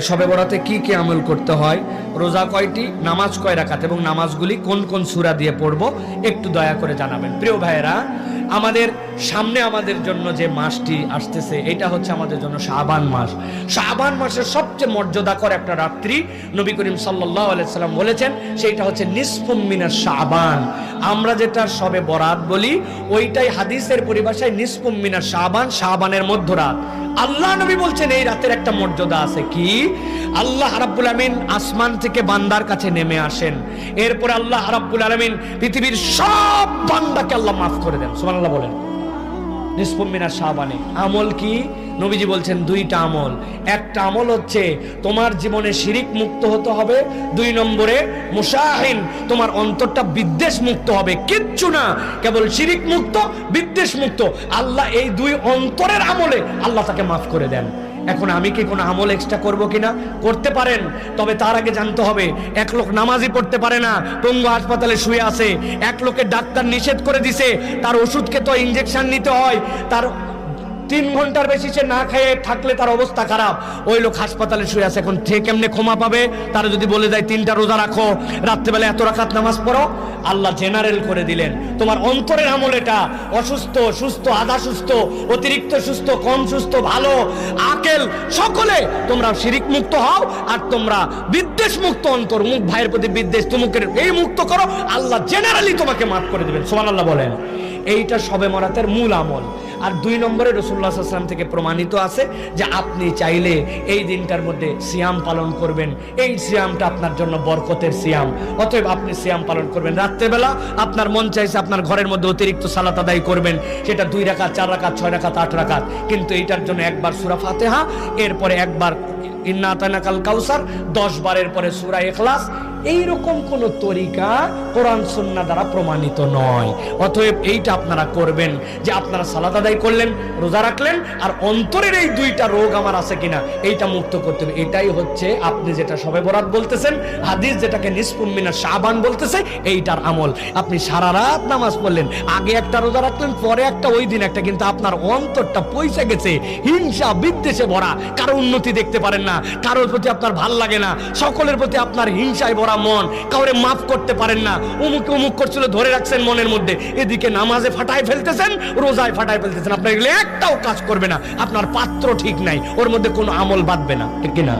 শবে বরাতে কি কি আমল করতে হয়, রোজা কয়টি, নামাজ কয় রাকাত এবং নামাজগুলি কোন কোন সূরা দিয়ে পড়ব একটু দয়া করে জানাবেন। প্রিয় ভাইয়েরা, আমাদের সামনে আমাদের জন্য যে মাসটি আসতেছে এটা হচ্ছে আমাদের জন্য শাবান মাস। শাবান মাসের সবচেয়ে মর্যাদাকর একটা রাত্রি নবী করিম সাল্লাল্লাহু আলাইহি সাল্লাম বলেছেন, সেইটা হচ্ছে নিসফুম মিনাশ শাবান। আমরা যেটা শবে বরাত বলি ওইটাই হাদিসের পরিভাষায় নিসফুম মিনাশ শাবান, শাবানের মধ্যরাত। আল্লাহ নবী বলছেন এই রাতের একটা মর্যাদা আছে। কি? আল্লাহ রাব্বুল আলামিন আসমান থেকে বান্দার কাছে নেমে আসেন, এরপর আল্লাহ রাব্বুল আলামিন পৃথিবীর সব বান্দাকে আল্লাহ মাফ করে দেন। সুবহানাল্লাহ বলেন। নিসফুম মিনাশ শাবানে আমল কি? নবীজি বলছেন দুইটা আমল। একটা আমল হচ্ছে তোমার জীবনে শিরিক মুক্ত হতে হবে, 2 নম্বরে মুশাহিন, তোমার অন্তরটা বিদ্বেষ মুক্ত হবে। কিচ্ছু না, কেবল শিরিক মুক্ত, বিদ্বেষ মুক্ত। আল্লাহ এই 2 অন্তরের আমলে আল্লাহ তাকে মাফ করে দেন। এখন আমি কি কোনো আমল এক্সট্রা করব কিনা? করতে পারেন, তবে তার আগে জানতে হবে এক লোক নামাজই পড়তে পারে না, পঙ্গু হাসপাতালে শুয়ে আছে, এক লোকের ডাক্তার নিষেধ করে দিছে, তার ওষুধকে তো ইনজেকশন নিতে হয়, তার 3 ঘন্টার বেশি সে না খেয়ে থাকলে তার অবস্থা খারাপ, ওই লোক হাসপাতালে শুয়ে আছে। এখন ঠিক কেমনে ক্ষমা পাবে? তারা যদি বলে দেয় 3টা রোজা রাখো, রাত্রেবেলা এত রাকাত নামাজ পড়ো, আল্লাহ জেনারেল করে দিলেন তোমার অন্তরের আমল এটা। অসুস্থ, সুস্থ, আধা সুস্থ, অতিরিক্ত সুস্থ, কম সুস্থ, ভালো, আকেল, সকলে তোমরা শিরিক মুক্ত হও, আর তোমরা বিদ্বেষ মুক্ত অন্তর, মুখ ভাইয়ের প্রতি বিদ্বেষ তুমুকের এই মুক্ত করো, আল্লাহ জেনারেলি তোমাকে মাফ করে দিবেন। সুবহানাল্লাহ বলেন। এইটা শবে বরাতের মূল আমল। আর 2 নম্বরে রাসূলুল্লাহ সাল্লাল্লাহু আলাইহি ওয়াসাল্লাম থেকে প্রমাণিত আছে যে আপনি চাইলে এই দিনটার মধ্যে সিয়াম পালন করবেন। এই সিয়ামটা আপনার জন্য বরকতের সিয়াম, অতএব আপনি সিয়াম পালন করবেন। রাত্রেবেলা আপনার মন চাইছে আপনার ঘরের মধ্যে অতিরিক্ত সালাত আদায় করবেন, সেটা 2 রাকাত, 4 রাকাত, 6 রাকাত, 8 রাকাত, কিন্তু এইটার জন্য একবার সূরা ফাতিহা, এরপরে একবার ইন্না আতাইনাকাল কাউসার, 10 বারের পরে সূরা ইখলাস। এইরকম কোন তরিকা কোরআন সুন্নাহ দ্বারা প্রমাণিত নয়। অতএব এইটা আপনারা করবেন যে আপনারা সালাত আদায় করলেন, রোজা রাখলেন, আর অন্তরের এই 2টা রোগ আমার আছে কিনা এইটা মুক্ত করতে হবে। এটাই হচ্ছে আপনি যেটা শবে বরাত বলতেছেন, হাদিস যেটাকে নিসফুম মিনাশ শাবান বলতেছে, এইটার আমল। আপনি সারা রাত নামাজ পড়লেন, আগে একটা রোজা রাখলেন, পরে একটা, ওই দিন একটা, কিন্তু আপনার অন্তরটা পয়সা গেছে হিংসা বিদ্বেষে ভরা, কারো উন্নতি দেখতে পারেন না, কারোর প্রতি আপনার ভাল লাগে না, সকলের প্রতি আপনার হিংসায় ভরা মন, কাউরে মাফ করতে পারেন না, অমুকে অমুক করছিল ধরে রাখছেন মনের মধ্যে, এদিকে নামাজে ফাটায় ফেলতেছেন, রোজায় ফাটায় ফেলতেছেন, আপনার এগুলো একটাও কাজ করবে না। আপনার পাত্র ঠিক নাই, ওর মধ্যে কোনো আমল বাঁধবে না, ঠিক কিনা?